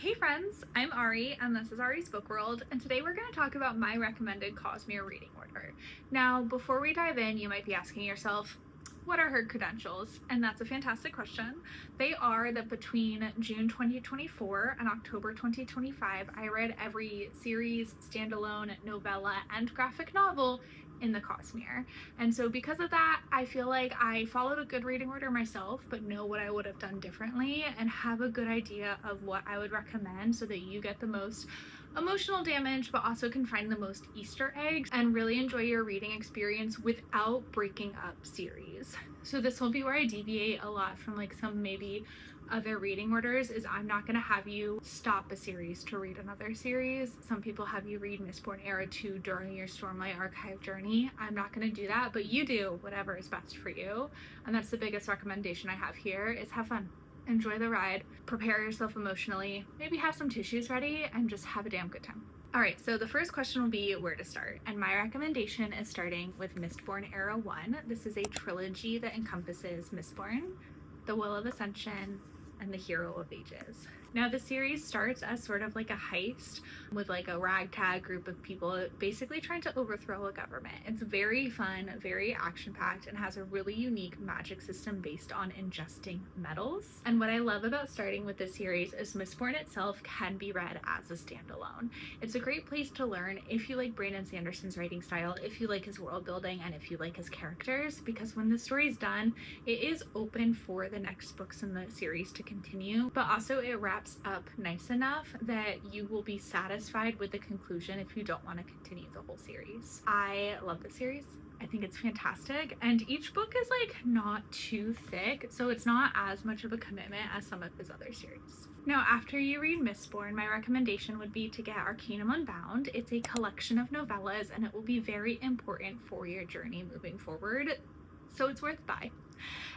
Hey friends, I'm Ari and this is Ari's Book World, and today we're going to talk about my recommended Cosmere reading order. Now, before we dive in, you might be asking yourself, what are her credentials? And that's a fantastic question. They are that between June 2024 and October 2025, I read every series, standalone, novella, and graphic novel in the Cosmere. And so because of that, I feel like I followed a good reading order myself, but know what I would have done differently and have a good idea of what I would recommend so that you get the most emotional damage, but also can find the most Easter eggs and really enjoy your reading experience without breaking up series. So this will be where I deviate a lot from like some maybe other reading orders. Is I'm not going to have you stop a series to read another series. Some people have you read Mistborn Era 2 during your Stormlight Archive journey. I'm not going to do that, but you do whatever is best for you. And that's the biggest recommendation I have here is have fun. Enjoy the ride, prepare yourself emotionally, maybe have some tissues ready, and just have a damn good time. Alright, so the first question will be where to start, and my recommendation is starting with Mistborn Era 1. This is a trilogy that encompasses Mistborn, The Will of Ascension, and The Hero of Ages. Now the series starts as sort of like a heist with like a ragtag group of people basically trying to overthrow a government. It's very fun, very action-packed, and has a really unique magic system based on ingesting metals. And what I love about starting with this series is Mistborn itself can be read as a standalone. It's a great place to learn if you like Brandon Sanderson's writing style, if you like his world building, and if you like his characters, because when the story's done, it is open for the next books in the series to continue, but also it wraps up nice enough that you will be satisfied with the conclusion if you don't want to continue the whole series. I love this series. I think it's fantastic, and each book is like not too thick, so it's not as much of a commitment as some of his other series. Now, after you read Mistborn, my recommendation would be to get Arcanum Unbound. It's a collection of novellas, and it will be very important for your journey moving forward, so it's worth buy.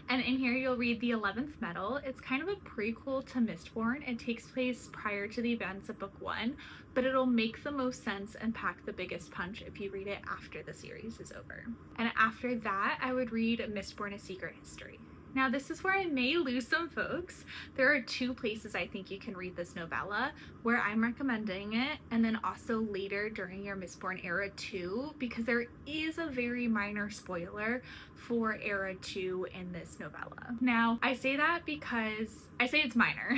And in here you'll read The 11th Metal. It's kind of a prequel to Mistborn. It takes place prior to the events of book 1, but it'll make the most sense and pack the biggest punch if you read it after the series is over. And after that, I would read Mistborn: A Secret History. Now this is where I may lose some folks. There are two places I think you can read this novella, where I'm recommending it, and then also later during your Mistborn Era 2, because there is a very minor spoiler for Era 2 in this novella. Now I say that because I say it's minor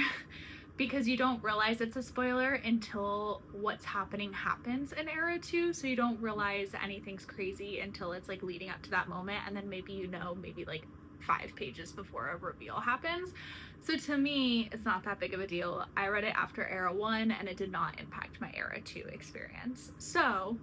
because you don't realize it's a spoiler until what's happening happens in Era 2, so you don't realize anything's crazy until it's like leading up to that moment, and then maybe maybe like 5 pages before a reveal happens. So to me, it's not that big of a deal. I read it after Era 1 and it did not impact my Era 2 experience. So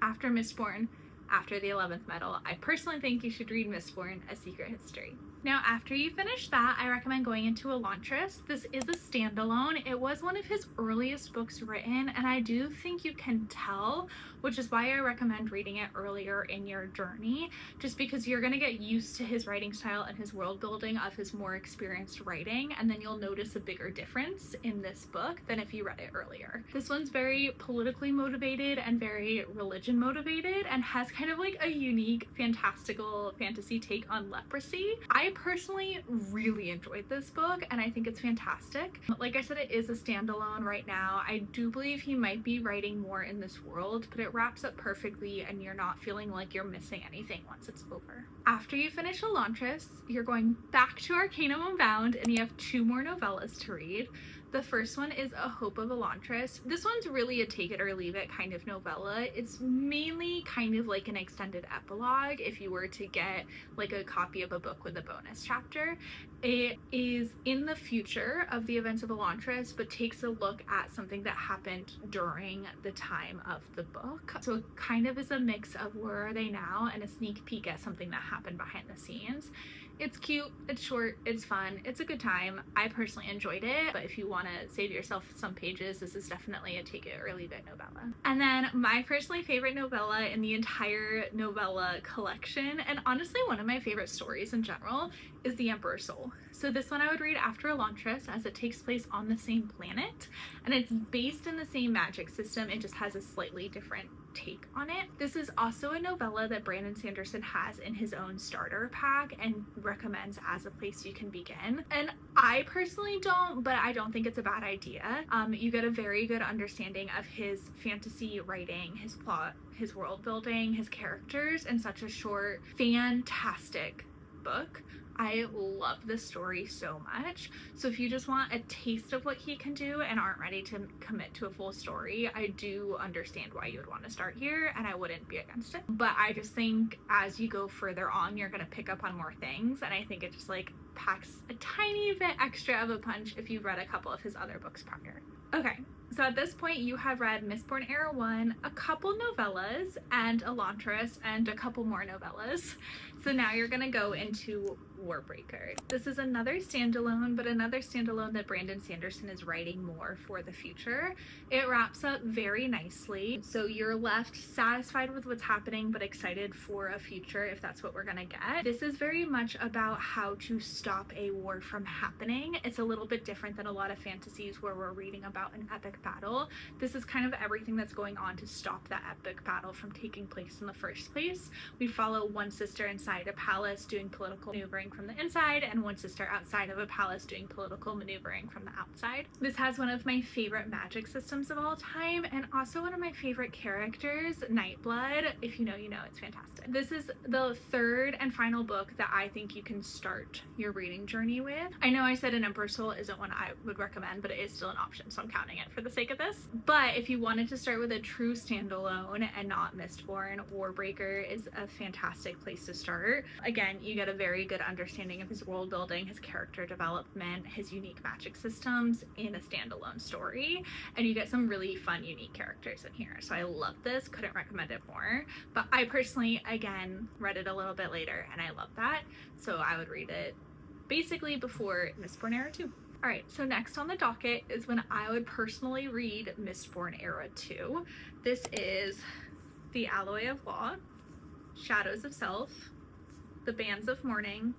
after Mistborn, after the 11th Metal, I personally think you should read Mistborn: A Secret History. Now, after you finish that, I recommend going into Elantris. This is a standalone. It was one of his earliest books written, and I do think you can tell, which is why I recommend reading it earlier in your journey, just because you're going to get used to his writing style and his world building of his more experienced writing, and then you'll notice a bigger difference in this book than if you read it earlier. This one's very politically motivated and very religion motivated, and has kind of like a unique fantastical fantasy take on leprosy. I personally really enjoyed this book, and I think it's fantastic. Like I said, it is a standalone right now. I do believe he might be writing more in this world, but it wraps up perfectly and you're not feeling like you're missing anything once it's over. After you finish Elantris, you're going back to Arcanum Unbound, and you have 2 more novellas to read. The first one is A Hope of Elantris. This one's really a take it or leave it kind of novella. It's mainly kind of like an extended epilogue if you were to get like a copy of a book with a bonus chapter. It is in the future of the events of Elantris, but takes a look at something that happened during the time of the book. So it kind of is a mix of where are they now and a sneak peek at something that happened behind the scenes. It's cute, it's short, it's fun, it's a good time. I personally enjoyed it, but if you want to save yourself some pages, this is definitely a take it or leave it novella. And then my personally favorite novella in the entire novella collection, and honestly one of my favorite stories in general, is The Emperor's Soul. So this one I would read after Elantris, as it takes place on the same planet and it's based in the same magic system. It just has a slightly different take on it. This is also a novella that Brandon Sanderson has in his own starter pack and recommends as a place you can begin. And I personally don't, but I don't think it's a bad idea. You get a very good understanding of his fantasy writing, his plot, his world building, his characters in such a short, fantastic book. I love this story so much. So if you just want a taste of what he can do and aren't ready to commit to a full story, I do understand why you would want to start here, and I wouldn't be against it. But I just think as you go further on, you're going to pick up on more things, and I think it just like packs a tiny bit extra of a punch if you've read a couple of his other books prior. Okay, so at this point you have read Mistborn Era 1, a couple novellas, and Elantris, and a couple more novellas. So now you're gonna go into Warbreaker. This is another standalone, but another standalone that Brandon Sanderson is writing more for the future. It wraps up very nicely, so you're left satisfied with what's happening, but excited for a future if that's what we're gonna get. This is very much about how to stop a war from happening. It's a little bit different than a lot of fantasies where we're reading about an epic battle. This is kind of everything that's going on to stop that epic battle from taking place in the first place. We follow one sister inside a palace doing political maneuvering from the inside, and one sister outside of a palace doing political maneuvering from the outside. This has one of my favorite magic systems of all time, and also one of my favorite characters, Nightblood. If you know, you know. It's fantastic. This is the third and final book that I think you can start your reading journey with. I know I said An Emperor's Soul isn't one I would recommend, but it is still an option, so I'm counting it for the sake of this. But if you wanted to start with a true standalone and not Mistborn, Warbreaker is a fantastic place to start. Again, you get a very good understanding of his world building, his character development, his unique magic systems in a standalone story, and you get some really fun, unique characters in here. So I love this, couldn't recommend it more. But I personally, again, read it a little bit later, and I love that. So I would read it basically before Mistborn Era 2. Alright, so next on the docket is when I would personally read Mistborn Era 2. This is The Alloy of Law, Shadows of Self, The Bands of Mourning,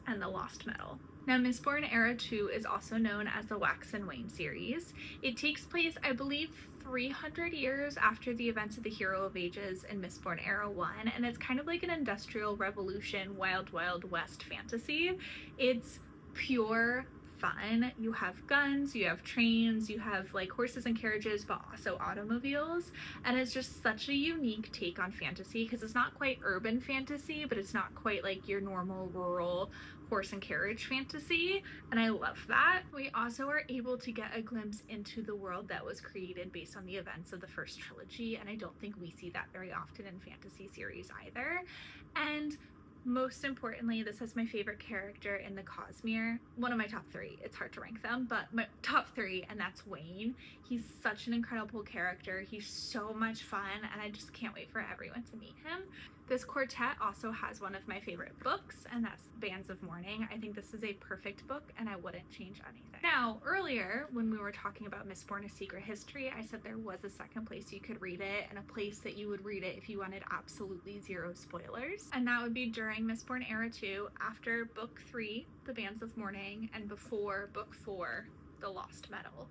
and The Lost Metal. Now, Mistborn Era 2 is also known as the Wax and Wane series. It takes place, I believe, 300 years after the events of the Hero of Ages in Mistborn Era 1, and it's kind of like an industrial revolution, wild, wild west fantasy. It's pure fun. You have guns, you have trains, you have like horses and carriages, but also automobiles, and it's just such a unique take on fantasy because it's not quite urban fantasy, but it's not quite like your normal rural horse and carriage fantasy, and I love that. We also are able to get a glimpse into the world that was created based on the events of the first trilogy, and I don't think we see that very often in fantasy series either. And most importantly, this has my favorite character in the Cosmere. One of my top 3. It's hard to rank them, but my top 3, and that's Wayne. He's such an incredible character. He's so much fun, and I just can't wait for everyone to meet him. This quartet also has one of my favorite books, and that's Bands of Mourning. I think this is a perfect book, and I wouldn't change anything. Now, earlier, when we were talking about Mistborn: A Secret History, I said there was a second place you could read it, and a place that you would read it if you wanted absolutely zero spoilers. And that would be during Mistborn Era 2, after Book 3, The Bands of Mourning, and before Book 4, The Lost Metal.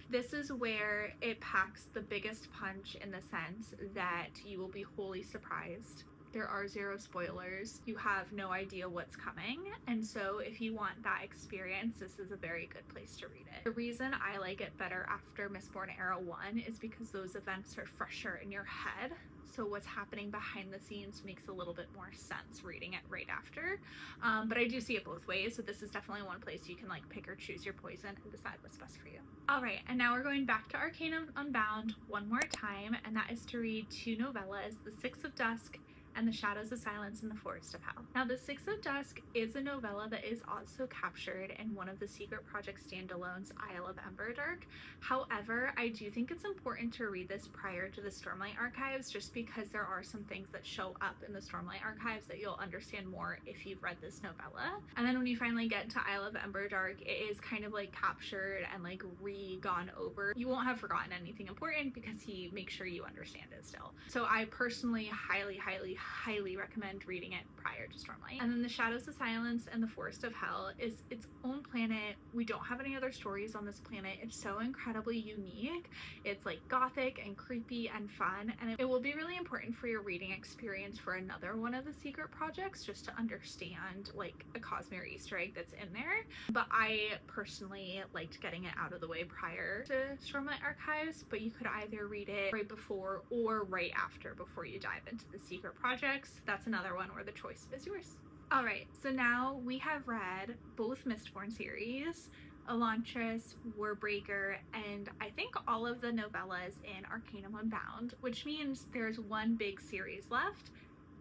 This is where it packs the biggest punch in the sense that you will be wholly surprised. There are zero spoilers. You have no idea what's coming. And so if you want that experience, this is a very good place to read it. The reason I like it better after Mistborn Era 1 is because those events are fresher in your head. So what's happening behind the scenes makes a little bit more sense reading it right after. But I do see it both ways. So this is definitely one place you can like pick or choose your poison and decide what's best for you. All right, and now we're going back to Arcanum Unbound one more time, and that is to read 2 novellas, The Six of Dusk and The Shadows of Silence in the Forest of Hell. Now, The Six of Dusk is a novella that is also captured in one of the Secret Project standalones, Isle of Emberdark. However, I do think it's important to read this prior to the Stormlight Archives, just because there are some things that show up in the Stormlight Archives that you'll understand more if you've read this novella. And then when you finally get to Isle of Emberdark, it is kind of like captured and like re-gone over. You won't have forgotten anything important because he makes sure you understand it still. So I personally highly highly recommend reading it prior to Stormlight. And then The Shadows of Silence and The Forest of Hell is its own planet. We don't have any other stories on this planet. It's so incredibly unique. It's like gothic and creepy and fun, and it will be really important for your reading experience for another one of the secret projects, just to understand like a Cosmere Easter egg that's in there. But I personally liked getting it out of the way prior to Stormlight Archives, but you could either read it right before or right after, before you dive into the secret projects. That's another one where the choice is yours. Alright, so now we have read both Mistborn series, Elantris, Warbreaker, and I think all of the novellas in Arcanum Unbound, which means there's one big series left,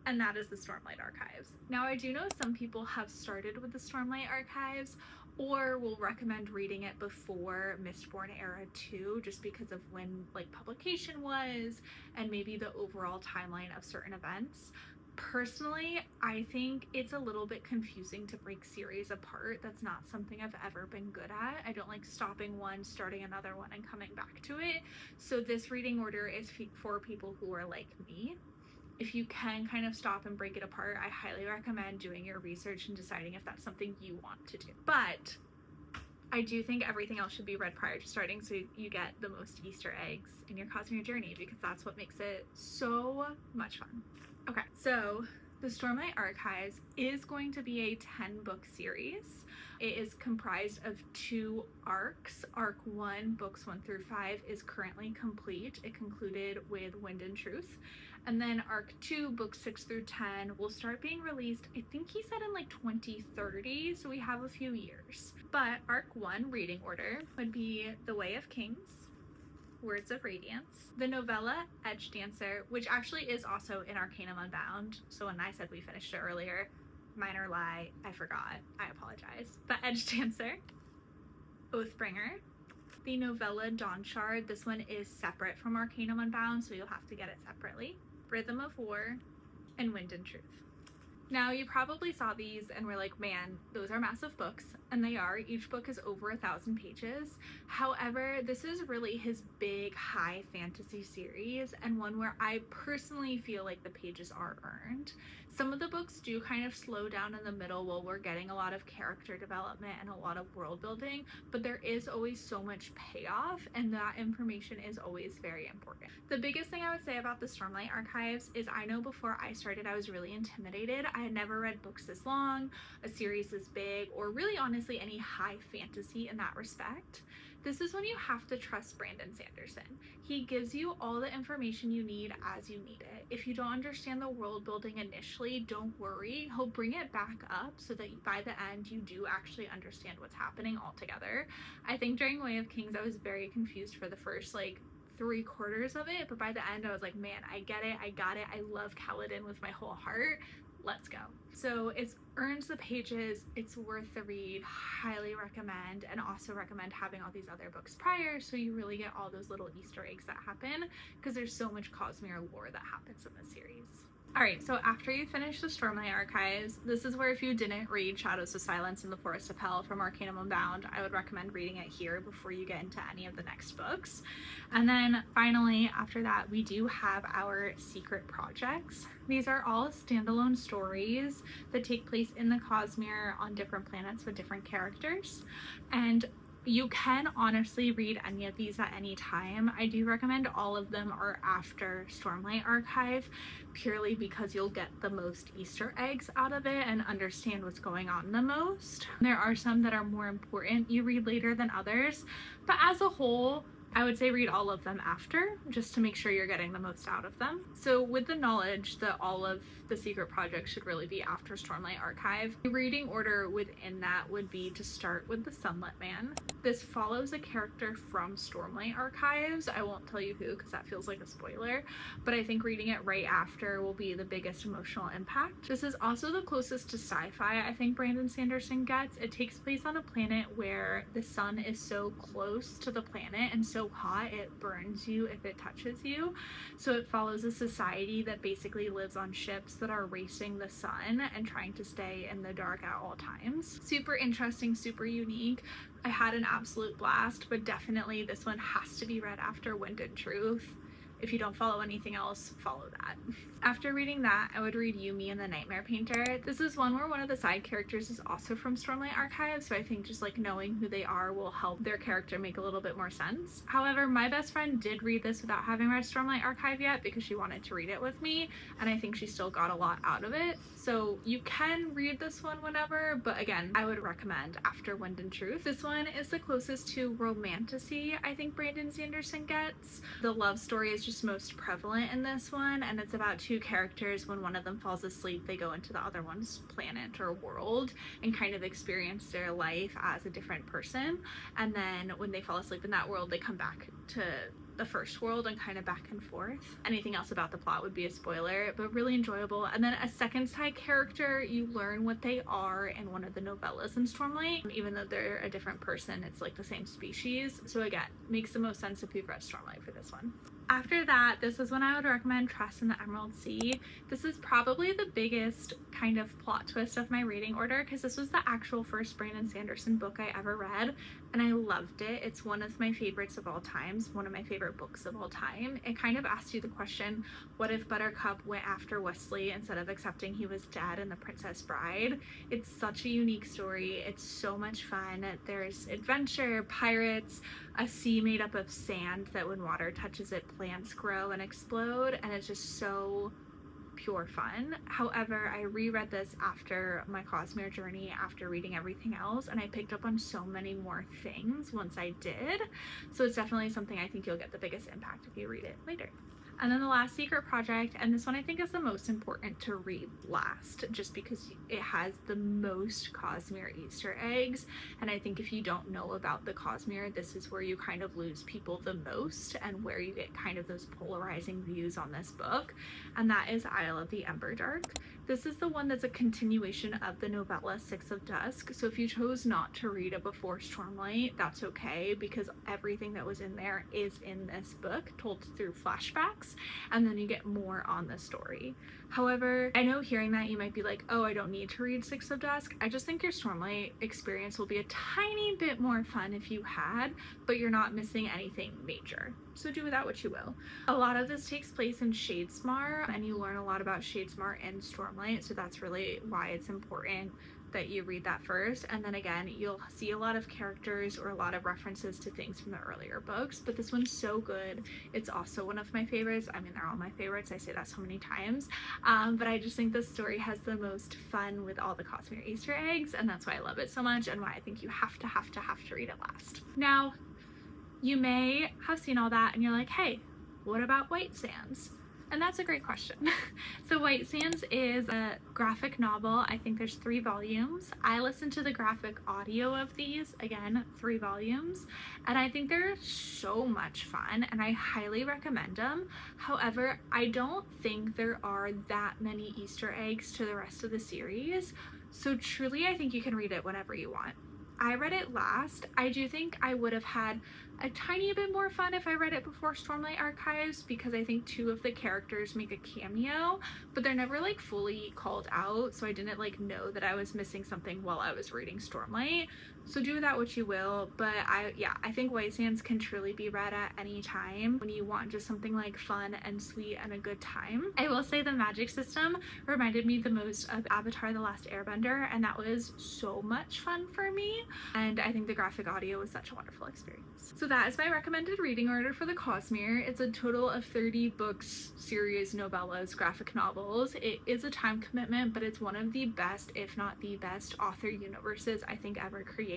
and that is the Stormlight Archives. Now, I do know some people have started with the Stormlight Archives or will recommend reading it before Mistborn Era 2, just because of when like publication was and maybe the overall timeline of certain events. Personally, I think it's a little bit confusing to break series apart. That's not something I've ever been good at. I don't like stopping one, starting another one, and coming back to it. So this reading order is for people who are like me. If you can kind of stop and break it apart, I highly recommend doing your research and deciding if that's something you want to do. But I do think everything else should be read prior to starting, so you get the most Easter eggs in your Cosmere journey, because that's what makes it so much fun. Okay, so the Stormlight Archives is going to be a 10-book series. It is comprised of 2 arcs. Arc 1, books 1 through 5, is currently complete. It concluded with Wind and Truth. And then Arc 2, books 6 through 10, will start being released, I think he said in like 2030, so we have a few years. But Arc 1 reading order would be The Way of Kings, Words of Radiance, the novella Edge Dancer, which actually is also in Arcanum Unbound. So when I said we finished it earlier, minor lie, I forgot. I apologize. But Edge Dancer, Oathbringer, the novella Dawnshard. This one is separate from Arcanum Unbound, so you'll have to get it separately. Rhythm of War, and Wind and Truth. Now, you probably saw these and were like, man, those are massive books, and they are. Each book is over 1,000 pages. However, this is really his big high fantasy series, and one where I personally feel like the pages are earned. Some of the books do kind of slow down in the middle while we're getting a lot of character development and a lot of world building, but there is always so much payoff, and that information is always very important. The biggest thing I would say about the Stormlight Archives is I know before I started, I was really intimidated. I had never read books this long, a series this big, or really honestly any high fantasy in that respect. This is when you have to trust Brandon Sanderson. He gives you all the information you need as you need it. If you don't understand the world building initially, don't worry. He'll bring it back up so that by the end you do actually understand what's happening altogether. I think during Way of Kings I was very confused for the first like 3/4 of it, but by the end I was like, man, I get it, I got it, I love Kaladin with my whole heart. Let's go. So it earns the pages, it's worth the read, highly recommend, and also recommend having all these other books prior so you really get all those little Easter eggs that happen, because there's so much Cosmere lore that happens in this series. Alright, so after you finish the Stormlight Archives, this is where if you didn't read Shadows of Silence and The Forest of Hell from Arcanum Unbound, I would recommend reading it here before you get into any of the next books. And then finally, after that, we do have our secret projects. These are all standalone stories that take place in the Cosmere on different planets with different characters. And you can honestly read any of these at any time. I do recommend all of them are after Stormlight Archive, purely because you'll get the most Easter eggs out of it and understand what's going on the most. There are some that are more important you read later than others, but as a whole, I would say read all of them after, just to make sure you're getting the most out of them. So with the knowledge that all of the secret projects should really be after Stormlight Archive, the reading order within that would be to start with the Sunlit Man. This follows a character from Stormlight Archives. I won't tell you who because that feels like a spoiler, but I think reading it right after will be the biggest emotional impact. This is also the closest to sci-fi I think Brandon Sanderson gets. It takes place on a planet where the sun is so close to the planet and so hot it burns you if it touches you. So it follows a society that basically lives on ships that are racing the sun and trying to stay in the dark at all times. Super interesting, super unique. I had an absolute blast, but definitely this one has to be read after Wind and Truth. if you don't follow anything else, follow that. After reading that, I would read You, Me, and the Nightmare Painter. This is one where one of the side characters is also from Stormlight Archive, so I think just like knowing who they are will help their character make a little bit more sense. However, my best friend did read this without having read Stormlight Archive yet because she wanted to read it with me, and I think she still got a lot out of it. So you can read this one whenever, but again, I would recommend after Wind and Truth. This one is the closest to romantasy I think Brandon Sanderson gets. The love story is just most prevalent in this one, and it's about two characters. When one of them falls asleep, they go into the other one's planet or world and kind of experience their life as a different person, and then when they fall asleep in that world, they come back to the first world and kind of back and forth. Anything else about the plot would be a spoiler, but really enjoyable. And then a second side character, you learn what they are in one of the novellas in Stormlight. Even though they're a different person, it's like the same species. So again, makes the most sense if you've read Stormlight for this one. After that, this is when I would recommend Trust in the Emerald Sea. This is probably the biggest kind of plot twist of my reading order because this was the actual first Brandon Sanderson book I ever read, and I loved it. It's one of my favorites of all times, one of my favorite books of all time. It kind of asks you the question, what if Buttercup went after Wesley instead of accepting he was dead in The Princess Bride? It's such a unique story. It's so much fun. There's adventure, pirates, a sea made up of sand that when water touches it, plants grow and explode, and it's just so pure fun. However, I reread this after my Cosmere journey, after reading everything else, and I picked up on so many more things once I did. So it's definitely something I think you'll get the biggest impact if you read it later. And then the last secret project, and this one I think is the most important to read last, just because it has the most Cosmere Easter eggs. And I think if you don't know about the Cosmere, this is where you kind of lose people the most and where you get kind of those polarizing views on this book. And that is Isle of the Emberdark. This is the one that's a continuation of the novella Six of Dusk. So if you chose not to read it before Stormlight, that's okay, because everything that was in there is in this book, told through flashbacks, and then you get more on the story. However, I know hearing that you might be like, oh, I don't need to read Six of Dusk. I just think your Stormlight experience will be a tiny bit more fun if you had, but you're not missing anything major. So do with that what you will. A lot of this takes place in Shadesmar, and you learn a lot about Shadesmar in Stormlight, so that's really why it's important that you read that first. And then again, you'll see a lot of characters or a lot of references to things from the earlier books, but this one's so good. It's also one of my favorites. I mean, they're all my favorites. I say that so many times, but I just think this story has the most fun with all the Cosmere Easter eggs, and that's why I love it so much and why I think you have to read it last. Now, you may have seen all that and you're like, hey, what about White Sands? And that's a great question. So White Sands is a graphic novel. I think there's 3 volumes. I listened to the graphic audio of these, again, 3 volumes, and I think they're so much fun and I highly recommend them. However, I don't think there are that many Easter eggs to the rest of the series. So truly, I think you can read it whenever you want. I read it last. I do think I would have had a tiny bit more fun if I read it before Stormlight Archives, because I think 2 of the characters make a cameo, but they're never like fully called out, so I didn't like know that I was missing something while I was reading Stormlight. So do with that what you will, but I think White Sands can truly be read at any time when you want just something like fun and sweet and a good time. I will say the magic system reminded me the most of Avatar: The Last Airbender, and that was so much fun for me, and I think the graphic audio was such a wonderful experience. So that is my recommended reading order for the Cosmere. It's a total of 30 books, series, novellas, graphic novels. It is a time commitment, but it's one of the best, if not the best, author universes I think ever created.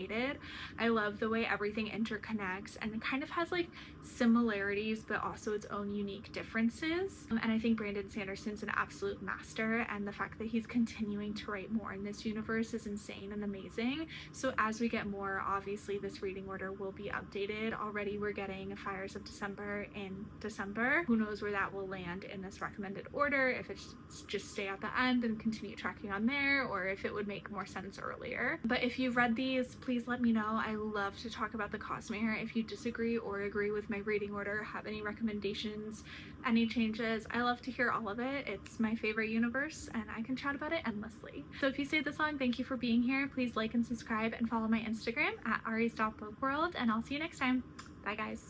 I love the way everything interconnects and it kind of has like similarities but also its own unique differences, and I think Brandon Sanderson's an absolute master, and the fact that he's continuing to write more in this universe is insane and amazing. So as we get more, obviously this reading order will be updated. Already we're getting Fires of December in December. Who knows where that will land in this recommended order, if it's just stay at the end and continue tracking on there, or if it would make more sense earlier. But if you've read these, please let me know. I love to talk about the Cosmere. If you disagree or agree with my reading order, have any recommendations, any changes, I love to hear all of it. It's my favorite universe and I can chat about it endlessly. So if you stayed this long, thank you for being here. Please like and subscribe and follow my Instagram at aries.bookworld, and I'll see you next time. Bye guys.